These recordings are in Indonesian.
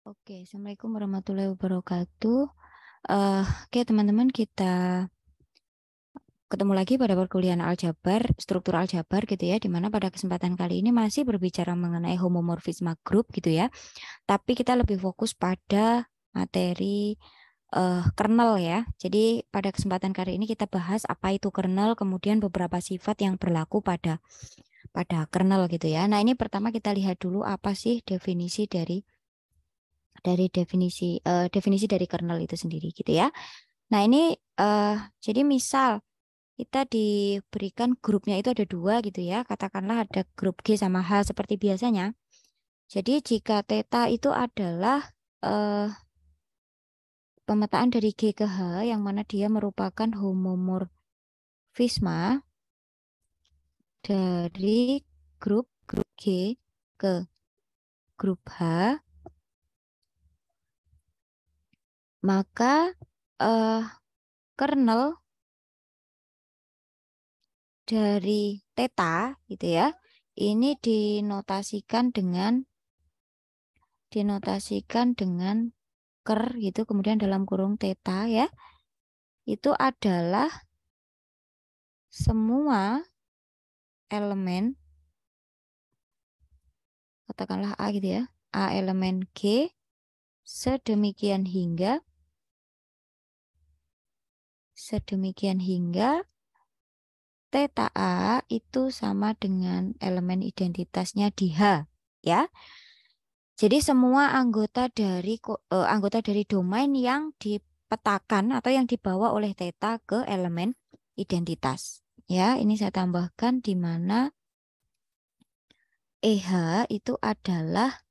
Oke, Assalamualaikum warahmatullahi wabarakatuh. Oke, teman-teman, kita ketemu lagi pada perkuliahan aljabar, struktur aljabar gitu ya, di mana pada kesempatan kali ini masih berbicara mengenai homomorfisme grup gitu ya. Tapi kita lebih fokus pada materi kernel ya. Jadi pada kesempatan kali ini kita bahas apa itu kernel, kemudian beberapa sifat yang berlaku pada kernel gitu ya. Nah, ini pertama kita lihat dulu apa sih definisi dari kernel itu sendiri gitu ya. Nah, ini jadi misal kita diberikan grupnya itu ada dua gitu ya. Katakanlah ada grup G sama H seperti biasanya. Jadi jika theta itu adalah pemetaan dari G ke H yang mana dia merupakan homomorfisme dari grup G ke grup H, maka eh, kernel dari theta gitu ya. Ini dinotasikan dengan ker gitu, kemudian dalam kurung theta ya. Itu adalah semua elemen, katakanlah A gitu ya. A elemen G sedemikian hingga theta A itu sama dengan elemen identitasnya di H ya. Jadi semua anggota dari domain yang dipetakan atau yang dibawa oleh theta ke elemen identitas. Ya, ini saya tambahkan di mana EH itu adalah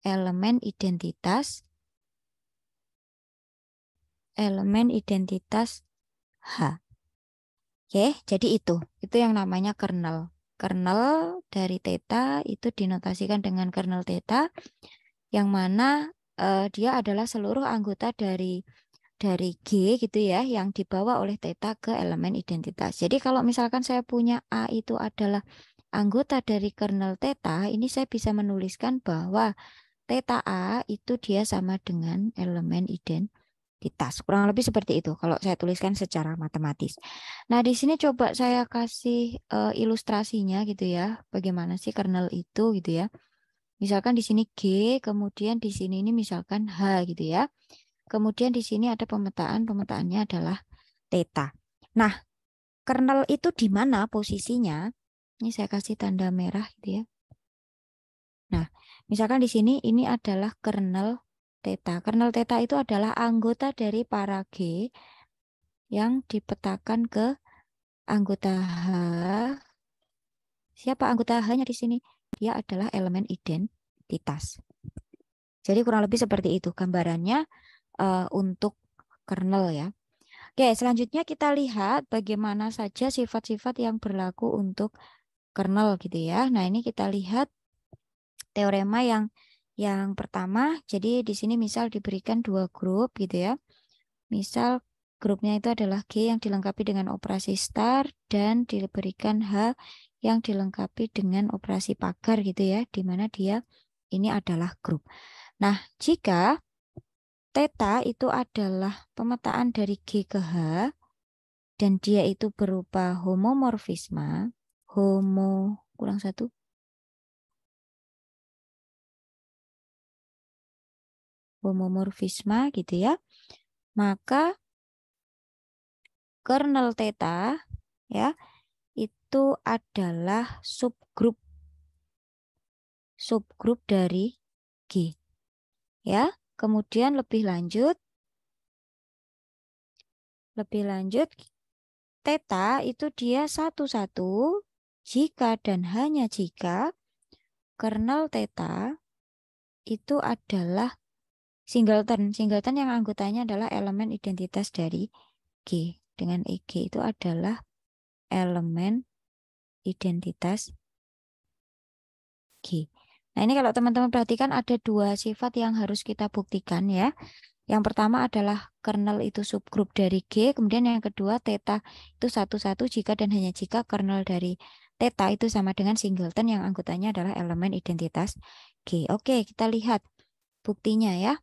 elemen identitas H. Oke, jadi itu yang namanya kernel. Kernel dari theta itu dinotasikan dengan kernel theta, yang mana dia adalah seluruh anggota dari G gitu ya, yang dibawa oleh theta ke elemen identitas. Jadi kalau misalkan saya punya A itu adalah anggota dari kernel theta, ini saya bisa menuliskan bahwa theta A itu dia sama dengan elemen identitas. Kurang lebih seperti itu kalau saya tuliskan secara matematis. Nah, di sini coba saya kasih ilustrasinya gitu ya. Bagaimana sih kernel itu gitu ya. Misalkan di sini G, kemudian di sini ini misalkan H gitu ya. Kemudian di sini ada pemetaannya adalah theta. Nah, kernel itu di mana posisinya? Ini saya kasih tanda merah gitu ya. Nah, misalkan di sini ini adalah kernel theta. Kernel theta itu adalah anggota dari para G yang dipetakan ke anggota H. Siapa anggota H-nya di sini? Dia adalah elemen identitas. Jadi kurang lebih seperti itu gambarannya untuk kernel ya. Oke, selanjutnya kita lihat bagaimana saja sifat-sifat yang berlaku untuk kernel gitu ya. Nah, ini kita lihat teorema yang pertama. Jadi di sini misal diberikan dua grup gitu ya. Misal grupnya itu adalah G yang dilengkapi dengan operasi star dan diberikan H yang dilengkapi dengan operasi pagar gitu ya, di mana dia ini adalah grup. Nah, jika theta itu adalah pemetaan dari G ke H dan dia itu berupa homomorfisme, kurang satu, homomorfisme gitu ya, maka kernel theta ya itu adalah subgrup dari G ya. Kemudian lebih lanjut theta itu dia satu-satu jika dan hanya jika kernel theta itu adalah singleton. Singleton yang anggotanya adalah elemen identitas dari G. Dengan EG itu adalah elemen identitas G. Nah, ini kalau teman-teman perhatikan ada dua sifat yang harus kita buktikan ya. Yang pertama adalah kernel itu subgrup dari G, kemudian yang kedua theta itu satu-satu jika dan hanya jika kernel dari theta itu sama dengan singleton yang anggotanya adalah elemen identitas G. Oke, kita lihat. buktinya ya.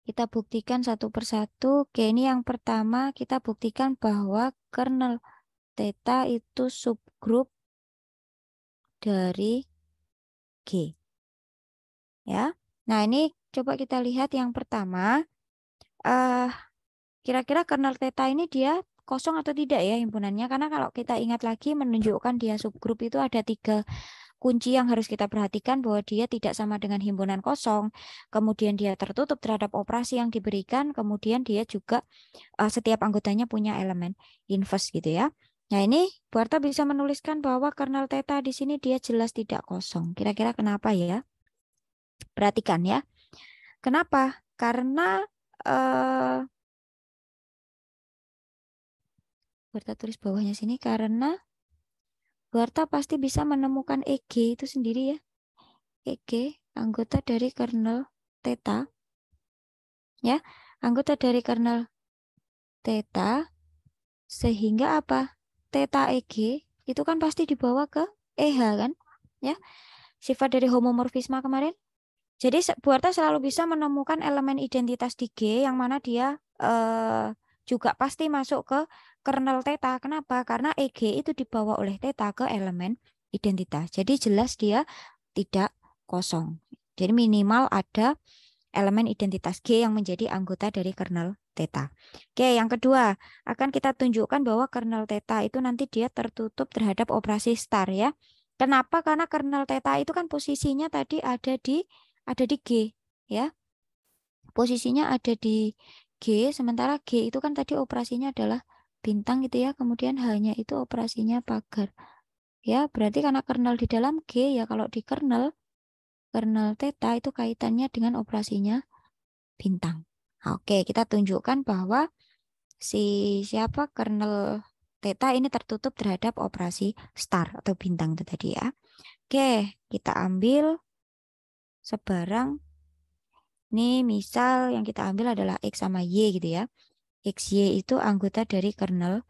Kita buktikan satu persatu. Oke, ini yang pertama kita buktikan bahwa kernel theta itu subgrup dari G. Ya. Nah, ini coba kita lihat yang pertama. Kira-kira kernel theta ini dia kosong atau tidak ya himpunannya? Karena kalau kita ingat lagi menunjukkan dia subgrup itu ada 3 kunci yang harus kita perhatikan, bahwa dia tidak sama dengan himpunan kosong, kemudian dia tertutup terhadap operasi yang diberikan, kemudian dia juga setiap anggotanya punya elemen inverse gitu ya. Nah ini Bu Arta bisa menuliskan bahwa kernel theta di sini dia jelas tidak kosong. Kira-kira kenapa ya? Perhatikan ya. Kenapa? Karena Bu Arta tulis bawahnya sini, karena Bu Arta pasti bisa menemukan EG itu sendiri ya. EG anggota dari kernel theta ya, anggota dari kernel theta, sehingga apa? Theta EG itu kan pasti dibawa ke EH kan? Ya, sifat dari homomorfisme kemarin. Jadi Bu Arta selalu bisa menemukan elemen identitas di G yang mana dia juga pasti masuk ke kernel theta. Kenapa? Karena EG itu dibawa oleh theta ke elemen identitas. Jadi jelas dia tidak kosong. Jadi minimal ada elemen identitas G yang menjadi anggota dari kernel theta. Oke, yang kedua, akan kita tunjukkan bahwa kernel theta itu nanti dia tertutup terhadap operasi star ya. Kenapa? Karena kernel theta itu kan posisinya tadi ada di G ya. Posisinya ada di G, sementara G itu kan tadi operasinya adalah bintang gitu ya. Kemudian hanya itu operasinya pagar. Ya, berarti karena kernel di dalam G ya, kalau di kernel theta itu kaitannya dengan operasinya bintang. Oke, kita tunjukkan bahwa siapa kernel theta ini tertutup terhadap operasi star atau bintang itu tadi ya. Oke, kita ambil sebarang. Ini misal yang kita ambil adalah X sama Y gitu ya. X, Y itu anggota dari kernel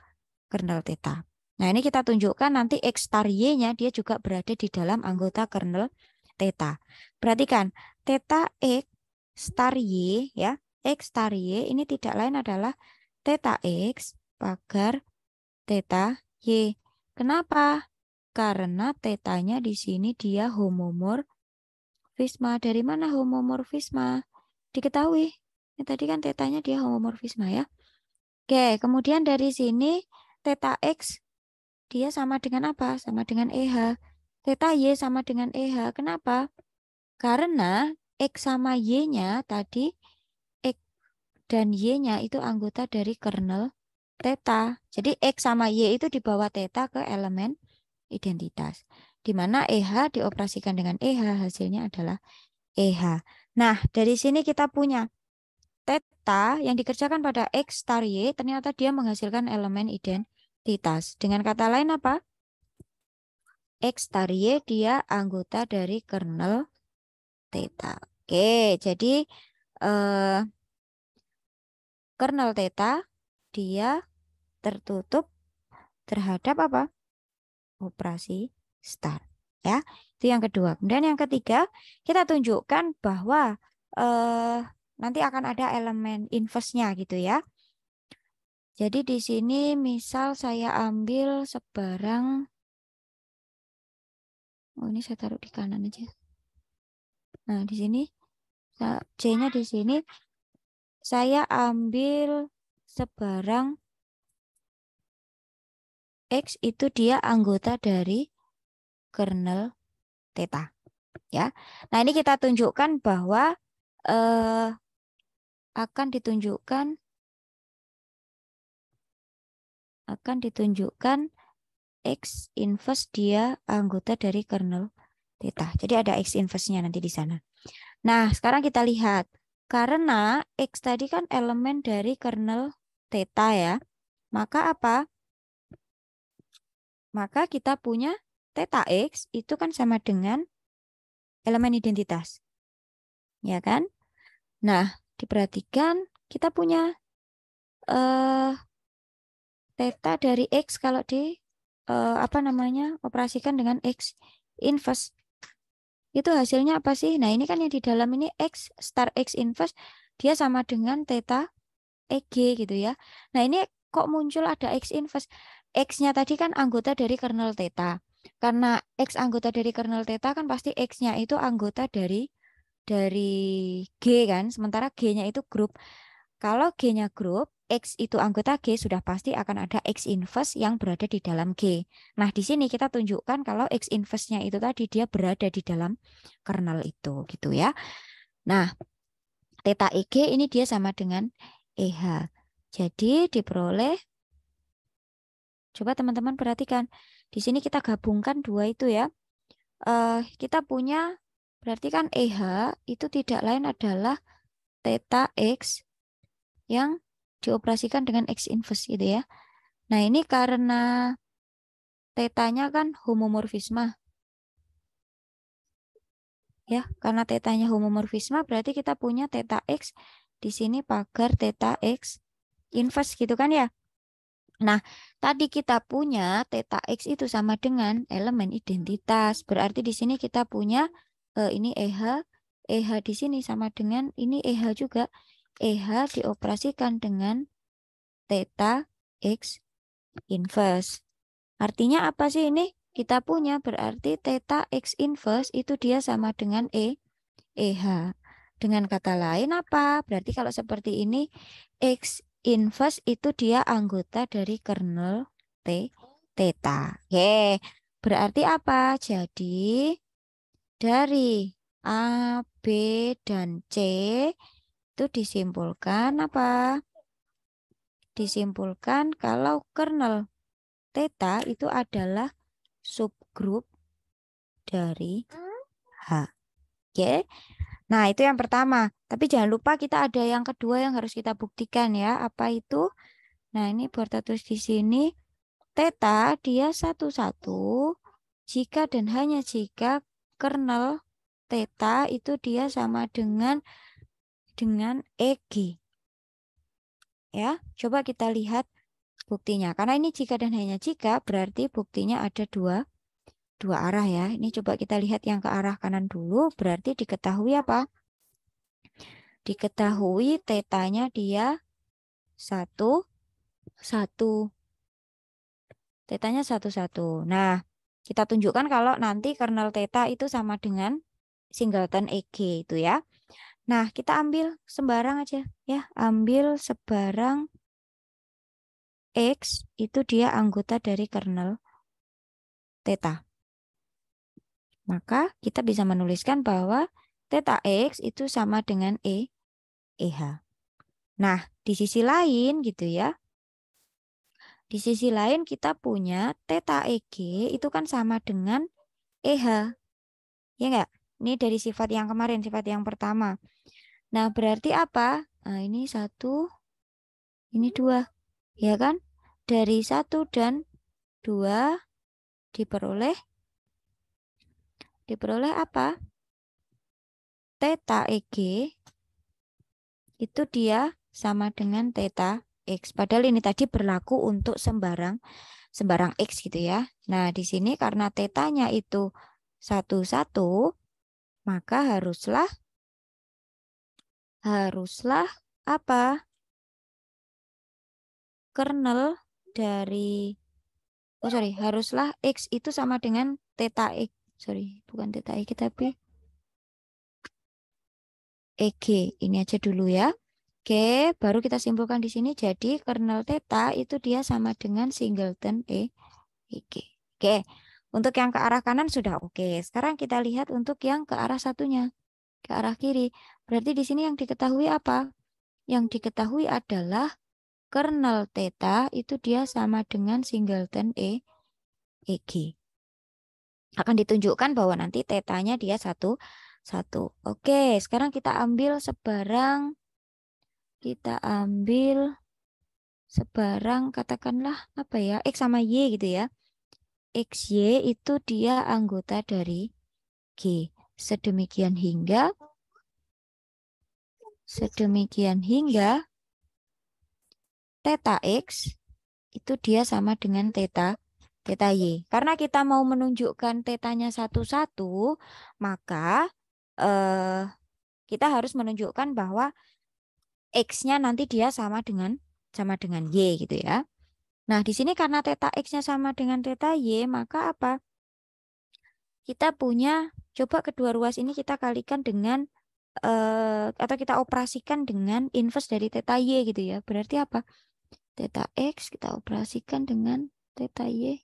theta. Nah, ini kita tunjukkan nanti X star Y-nya dia juga berada di dalam anggota kernel theta. Perhatikan, theta X star Y ya. X star Y ini tidak lain adalah theta X pagar theta Y. Kenapa? Karena tetanya di sini dia homomorfisme. Dari mana homomorfisme? Diketahui. Ini tadi kan tetanya dia homomorfisme ya. Oke, kemudian dari sini theta X dia sama dengan apa? Sama dengan EH. Theta Y sama dengan EH. Kenapa? Karena X sama Y-nya tadi, X dan Y-nya itu anggota dari kernel theta. Jadi X sama Y itu dibawa theta ke elemen identitas. Di mana EH dioperasikan dengan EH, hasilnya adalah EH. Nah, dari sini kita punya theta yang dikerjakan pada X star Y, ternyata dia menghasilkan elemen identitas. Dengan kata lain apa? X star Y dia anggota dari kernel theta. Oke, jadi eh, kernel theta dia tertutup terhadap apa? Operasi star. Ya, itu yang kedua. Kemudian yang ketiga, kita tunjukkan bahwa nanti akan ada elemen inverse-nya gitu ya. Jadi di sini misal saya ambil sebarang, oh ini saya taruh di kanan aja. Nah, di sini C-nya di sini saya ambil sebarang X itu dia anggota dari kernel theta ya. Nah, ini kita tunjukkan bahwa akan ditunjukkan X inverse dia anggota dari kernel theta. Jadi ada X inverse-nya nanti di sana. Nah, sekarang kita lihat. Karena X tadi kan elemen dari kernel theta ya. Maka apa? Maka kita punya theta X itu kan sama dengan elemen identitas. Ya kan? Nah, diperhatikan kita punya theta dari X kalau di operasikan dengan X inverse. Itu hasilnya apa sih? Nah, ini kan yang di dalam ini X star X inverse dia sama dengan theta EG gitu ya. Nah, ini kok muncul ada X inverse? X-nya tadi kan anggota dari kernel theta. Karena X anggota dari kernel theta kan pasti X-nya itu anggota dari G kan. Sementara G-nya itu grup. Kalau G-nya grup, X itu anggota G sudah pasti akan ada X inverse yang berada di dalam G. Nah, di sini kita tunjukkan kalau X inverse-nya itu tadi dia berada di dalam kernel itu gitu ya. Nah, theta EG ini dia sama dengan EH. Jadi diperoleh, coba teman-teman perhatikan. Di sini kita gabungkan dua itu ya. Kita punya, berarti kan EH itu tidak lain adalah theta X yang dioperasikan dengan X inverse gitu ya. Nah, ini karena tetanya kan homomorfisme. Ya, karena tetanya homomorfisme berarti kita punya theta X di sini pagar theta X inverse gitu kan ya. Nah, tadi kita punya theta X itu sama dengan elemen identitas. Berarti di sini kita punya ini EH. EH di sini sama dengan ini EH juga. EH dioperasikan dengan theta X inverse. Artinya apa sih ini? Kita punya berarti theta X inverse itu dia sama dengan EH. Dengan kata lain apa? Berarti kalau seperti ini X inverse itu dia anggota dari kernel theta. Oke. Berarti apa? Jadi dari A, B, dan C itu disimpulkan apa? Disimpulkan kalau kernel theta itu adalah subgrup dari H. Oke. Nah, itu yang pertama. Tapi jangan lupa kita ada yang kedua yang harus kita buktikan ya. Apa itu? Nah, ini Borta tulis di sini. Theta dia satu-satu jika dan hanya jika kernel theta itu dia sama dengan EG. Ya, coba kita lihat buktinya. Karena ini jika dan hanya jika berarti buktinya ada dua arah ya. Ini coba kita lihat yang ke arah kanan dulu. Berarti diketahui apa? Diketahui tetanya dia satu satu. Tetanya satu satu. Nah, kita tunjukkan kalau nanti kernel theta itu sama dengan singleton EG itu ya. Nah, kita ambil sembarang aja ya. Ambil sebarang X itu dia anggota dari kernel theta. Maka kita bisa menuliskan bahwa theta X itu sama dengan EH. Nah, di sisi lain gitu ya. Di sisi lain kita punya theta EG itu kan sama dengan EH. Ya enggak? Ini dari sifat yang kemarin, sifat yang pertama. Nah, berarti apa? Nah, ini satu, ini dua. Ya kan? Dari satu dan dua diperoleh apa? Theta EG itu dia sama dengan theta X. Padahal ini tadi berlaku untuk sembarang X gitu ya. Nah, di sini karena tetanya itu satu-satu, maka haruslah apa? Kernel dari haruslah X itu sama dengan theta X. Sorry, bukan theta X tapi EG. Ini aja dulu ya. Oke, baru kita simpulkan di sini. Jadi kernel theta itu dia sama dengan singleton EG. Oke, untuk yang ke arah kanan sudah oke. Sekarang kita lihat untuk yang ke arah satunya, ke arah kiri. Berarti di sini yang diketahui apa? Yang diketahui adalah kernel theta itu dia sama dengan singleton EG. Akan ditunjukkan bahwa nanti tetanya dia satu. Oke, sekarang kita ambil sebarang katakanlah apa ya, X sama Y gitu ya. XY itu dia anggota dari G. Sedemikian hingga theta X itu dia sama dengan theta Theta Y. Karena kita mau menunjukkan tetanya satu-satu, maka kita harus menunjukkan bahwa X-nya nanti dia sama dengan Y gitu ya. Nah, di sini karena theta X-nya sama dengan theta Y, maka apa? Kita punya, coba kedua ruas ini kita kalikan dengan, atau kita operasikan dengan inverse dari theta Y gitu ya. Berarti apa? Theta X kita operasikan dengan theta Y.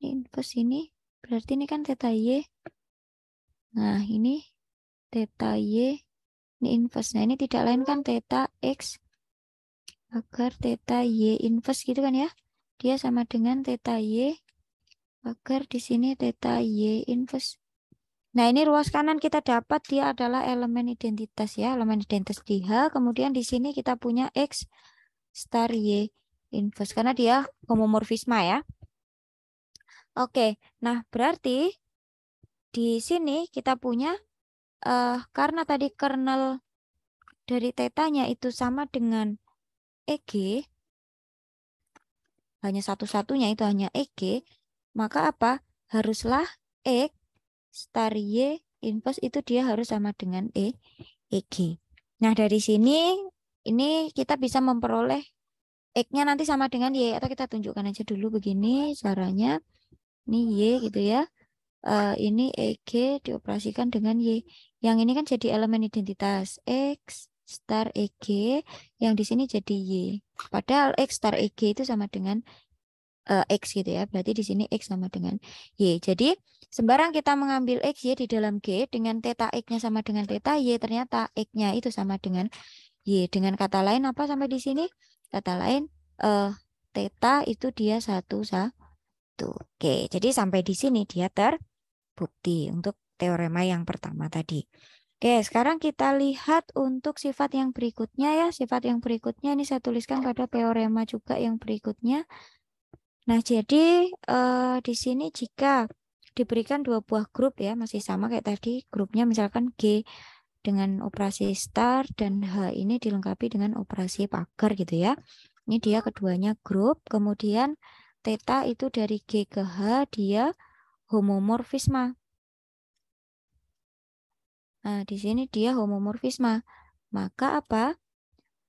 Ini inverse ini. Berarti ini kan theta Y. Nah, ini theta Y. Ini inverse. Nah, ini tidak lain kan theta X agar theta Y inverse gitu kan ya. Dia sama dengan theta Y agar di sini theta Y inverse. Nah, ini ruas kanan kita dapat dia adalah elemen identitas ya, elemen identitas di H. Kemudian di sini kita punya X star Y inverse karena dia homomorfisme ya. Oke, nah berarti di sini kita punya karena tadi kernel dari tetanya itu sama dengan EG, hanya satu-satunya itu hanya EG, maka apa? Haruslah X star Y inverse itu dia harus sama dengan EG. Nah, dari sini ini kita bisa memperoleh X-nya nanti sama dengan Y, atau kita tunjukkan aja dulu begini caranya. Ini Y gitu ya. Ini EG dioperasikan dengan Y. Yang ini kan jadi elemen identitas X star EG, yang di sini jadi Y. Padahal X star EG itu sama dengan X gitu ya. Berarti di sini X sama dengan Y. Jadi sembarang kita mengambil X Y di dalam G dengan theta X-nya sama dengan theta Y, ternyata X-nya itu sama dengan Y. Dengan kata lain apa sampai di sini? Kata lain theta itu dia satu. Oke, jadi sampai di sini dia terbukti untuk teorema yang pertama tadi. Oke, sekarang kita lihat untuk sifat yang berikutnya ya. Sifat yang berikutnya ini saya tuliskan pada teorema juga yang berikutnya. Nah, jadi di sini jika diberikan dua buah grup ya, masih sama kayak tadi, grupnya misalkan G dengan operasi star dan H ini dilengkapi dengan operasi pagar gitu ya. Ini dia keduanya grup, kemudian theta itu dari G ke H dia homomorfisme. Nah, di sini dia homomorfisme. Maka apa?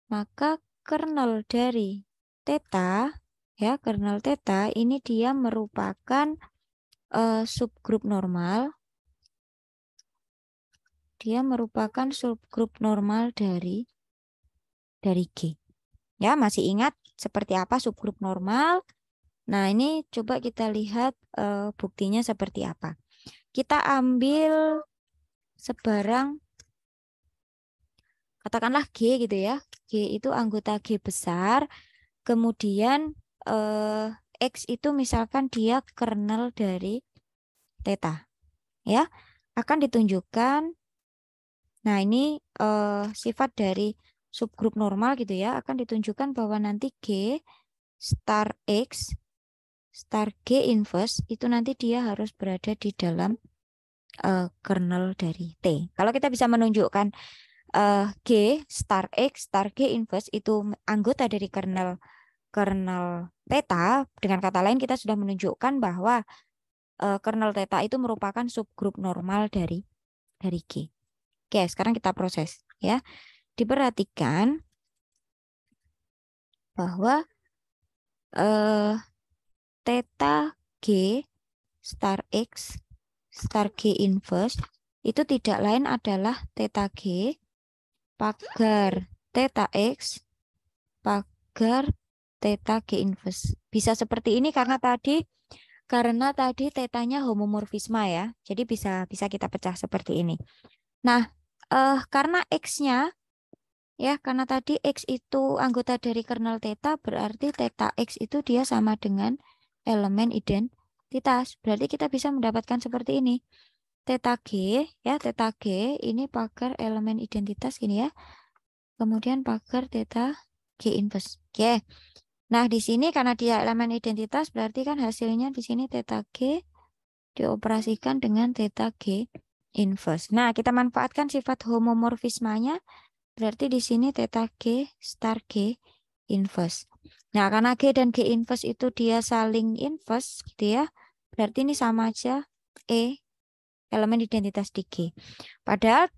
Maka kernel dari theta ya, kernel theta ini dia merupakan subgrup normal. Dia merupakan subgrup normal dari G. Ya, masih ingat seperti apa subgrup normal? Nah, ini coba kita lihat buktinya seperti apa. Kita ambil sebarang, katakanlah G gitu ya. G itu anggota G besar. Kemudian X itu misalkan dia kernel dari theta. Ya, akan ditunjukkan. Nah, ini sifat dari subgrup normal gitu ya. Akan ditunjukkan bahwa nanti G star X star G inverse itu nanti dia harus berada di dalam kernel dari T. Kalau kita bisa menunjukkan G star X star G inverse itu anggota dari kernel theta, dengan kata lain kita sudah menunjukkan bahwa kernel theta itu merupakan subgrup normal dari G. Oke, sekarang kita proses ya. Diperhatikan bahwa theta G star X star G inverse itu tidak lain adalah theta G pagar theta X pagar theta G inverse. Bisa seperti ini karena tadi tetanya homomorfisme ya. Jadi bisa kita pecah seperti ini. Nah, karena X-nya ya, karena tadi X itu anggota dari kernel theta, berarti theta X itu dia sama dengan elemen identitas. Berarti kita bisa mendapatkan seperti ini. Theta G ya, theta G ini pagar elemen identitas gini ya. Kemudian pagar theta G inverse. Oke. Nah, di sini karena dia elemen identitas berarti kan hasilnya di sini theta G dioperasikan dengan theta G inverse. Nah, kita manfaatkan sifat homomorfismanya berarti di sini theta G star G inverse. Nah, karena G dan G inverse itu dia saling inverse gitu ya. Berarti ini sama aja E, elemen identitas di G. Padahal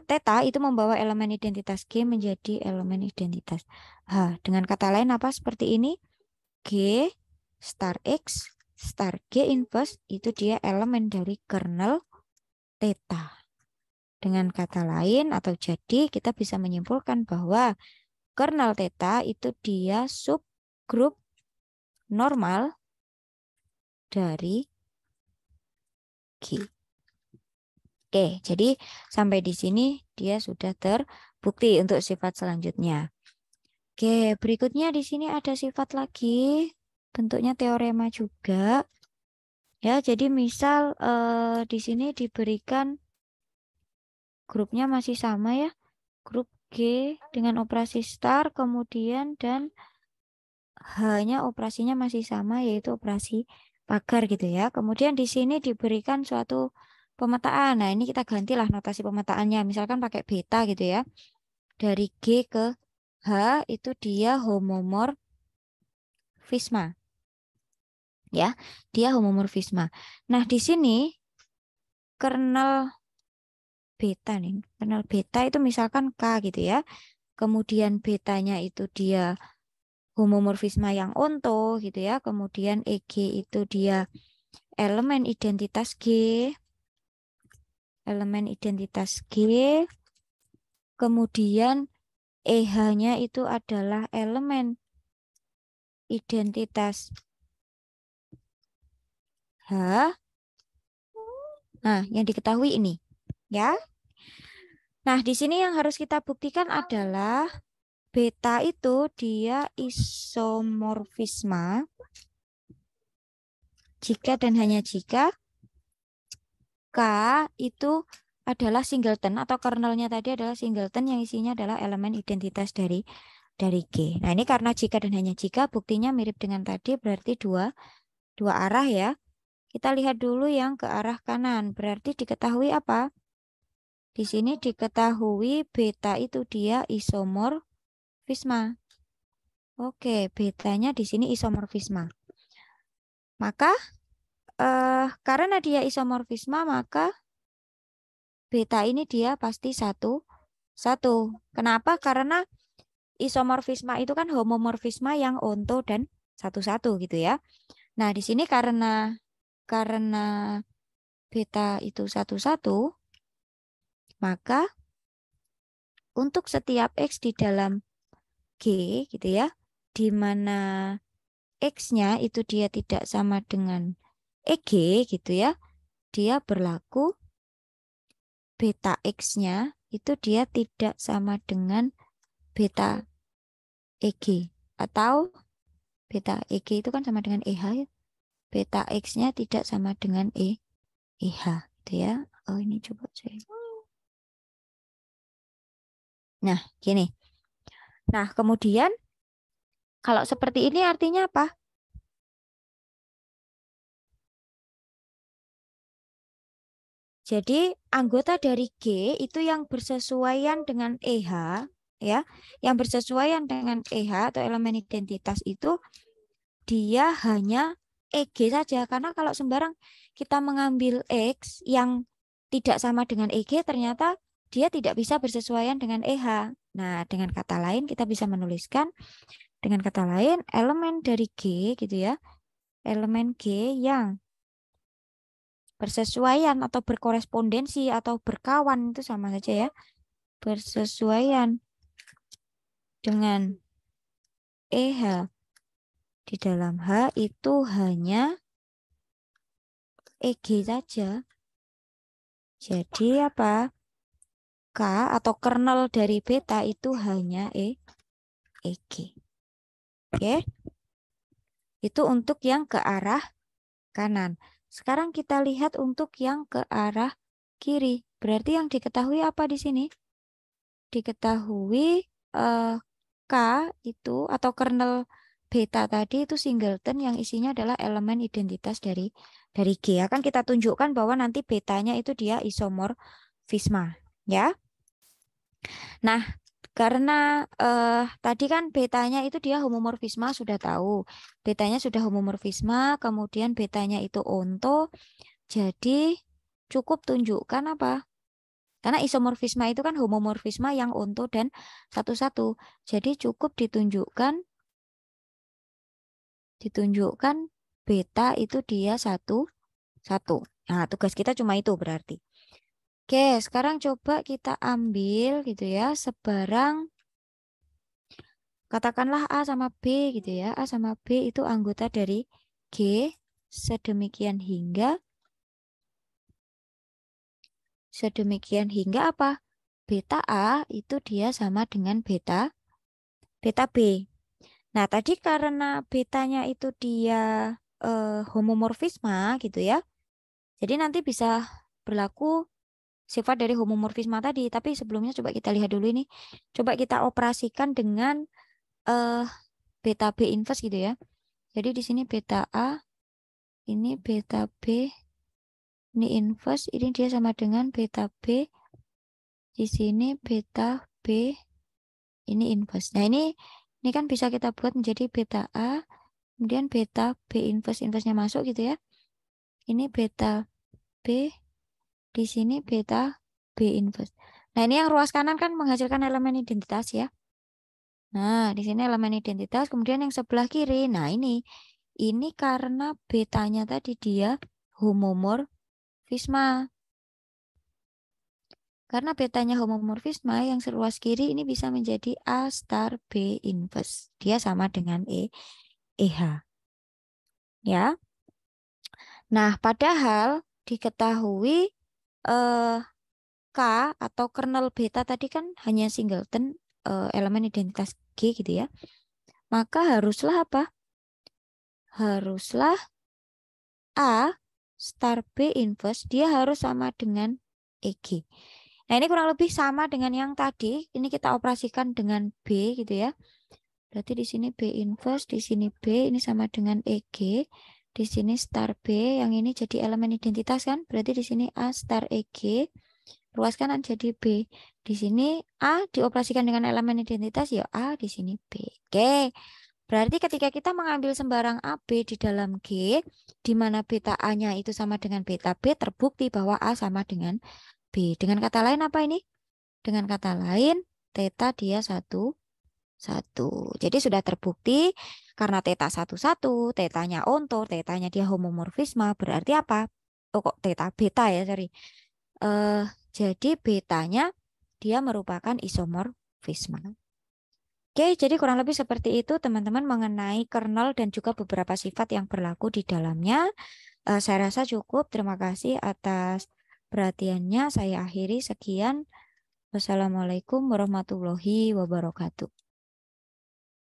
theta itu membawa elemen identitas G menjadi elemen identitas H. Dengan kata lain apa? Seperti ini. G star X star G inverse itu dia elemen dari kernel theta. Dengan kata lain atau jadi kita bisa menyimpulkan bahwa kernel theta itu dia subgrup normal dari G. Oke, jadi sampai di sini dia sudah terbukti untuk sifat selanjutnya. Oke, berikutnya di sini ada sifat lagi, bentuknya teorema juga. Ya, jadi misal di sini diberikan grupnya masih sama ya, grup G dengan operasi star, kemudian dan hanya operasinya masih sama yaitu operasi pagar gitu ya. Kemudian di sini diberikan suatu pemetaan. Nah, ini kita gantilah notasi pemetaannya. Misalkan pakai beta gitu ya. Dari G ke H itu dia homomorfisme. Ya, dia homomorfisme. Nah, di sini kernel beta nih. Kernel beta itu misalkan K gitu ya. Kemudian betanya itu dia homomorfisme yang onto gitu ya. Kemudian EG itu dia elemen identitas G. Elemen identitas G. Kemudian EH-nya itu adalah elemen identitas H. Nah, yang diketahui ini ya. Nah, di sini yang harus kita buktikan adalah beta itu dia isomorfisme jika dan hanya jika K itu adalah singleton atau kernelnya tadi adalah singleton yang isinya adalah elemen identitas dari G. Nah, ini karena jika dan hanya jika buktinya mirip dengan tadi berarti dua arah ya. Kita lihat dulu yang ke arah kanan. Berarti diketahui apa? Di sini diketahui beta itu dia isomorfisme. Oke, betanya di sini isomorfisme. Maka karena dia isomorfisme maka beta ini dia pasti satu. Kenapa? Karena isomorfisme itu kan homomorfisme yang onto dan satu-satu gitu ya. Nah, di sini karena beta itu satu-satu, maka untuk setiap X di dalam G gitu ya, di mana X-nya itu dia tidak sama dengan EG gitu ya, dia berlaku beta X-nya itu dia tidak sama dengan beta EG atau beta EG itu kan sama dengan EH ya. Beta X-nya tidak sama dengan EH gitu ya. Oh, ini coba saya. Nah, gini. Nah, kemudian kalau seperti ini artinya apa? Jadi anggota dari G itu yang bersesuaian dengan EH ya, yang bersesuaian dengan EH atau elemen identitas itu dia hanya EG saja karena kalau sembarang kita mengambil X yang tidak sama dengan EG ternyata dia tidak bisa bersesuaian dengan EH. Nah, dengan kata lain kita bisa menuliskan dengan kata lain elemen dari G gitu ya. Elemen G yang bersesuaian atau berkorespondensi atau berkawan itu sama saja ya. Bersesuaian dengan EH di dalam H itu hanya EG saja. Jadi apa? K atau kernel dari beta itu hanya EG. Oke. Itu untuk yang ke arah kanan. Sekarang kita lihat untuk yang ke arah kiri. Berarti yang diketahui apa di sini? Diketahui K itu atau kernel beta tadi itu singleton yang isinya adalah elemen identitas dari G. Akan kita tunjukkan bahwa nanti betanya itu dia isomorfisme ya. Nah, Karena tadi kan betanya itu dia homomorfisme sudah tahu. Betanya sudah homomorfisme, kemudian betanya itu onto. Jadi cukup tunjukkan apa? Karena isomorfisme itu kan homomorfisme yang onto dan satu-satu. Jadi cukup ditunjukkan beta itu dia satu. Nah, tugas kita cuma itu berarti. Oke, sekarang coba kita ambil gitu ya, sebarang katakanlah A sama B gitu ya. A sama B itu anggota dari G sedemikian hingga apa? Beta A itu dia sama dengan beta B. Nah, tadi karena betanya itu dia homomorfisme gitu ya. Jadi nanti bisa berlaku sifat dari homomorfisme tadi. Tapi sebelumnya coba kita lihat dulu ini. Coba kita operasikan dengan eh, beta B inverse gitu ya. Jadi di sini beta A, ini beta B, ini inverse, ini dia sama dengan beta B. Di sini beta B, ini inverse. Nah, ini kan bisa kita buat menjadi beta A, kemudian beta B inverse-nya masuk gitu ya. Ini beta B, di sini beta B inverse. Nah, ini yang ruas kanan kan menghasilkan elemen identitas ya. Nah, di sini elemen identitas, kemudian yang sebelah kiri. Nah, ini karena betanya tadi dia homomorfisme. Karena betanya homomorfisme, yang seruas kiri ini bisa menjadi A star B inverse. Dia sama dengan EH. Ya. Nah, padahal diketahui eh, K atau kernel beta tadi kan hanya singleton elemen identitas G gitu ya. Maka haruslah apa? Haruslah A star B inverse dia harus sama dengan EG. Nah, ini kurang lebih sama dengan yang tadi. Ini kita operasikan dengan B gitu ya. Berarti di sini B inverse, di sini B ini sama dengan EG. Di sini star B, yang ini jadi elemen identitas kan? Berarti di sini A star EG. Ruas kanan jadi B. Di sini A dioperasikan dengan elemen identitas ya A, di sini B. Oke. Berarti ketika kita mengambil sembarang AB di dalam G, di mana beta A-nya itu sama dengan beta B, terbukti bahwa A sama dengan B. Dengan kata lain apa ini? Dengan kata lain, theta dia satu. Jadi sudah terbukti karena theta satu, tetanya onto, tetanya dia homomorfisme, berarti apa? Oh kok theta beta ya, sorry. Jadi betanya dia merupakan isomorfisme. Oke, jadi kurang lebih seperti itu teman-teman mengenai kernel dan juga beberapa sifat yang berlaku di dalamnya. Saya rasa cukup. Terima kasih atas perhatiannya. Saya akhiri sekian. Wassalamualaikum warahmatullahi wabarakatuh.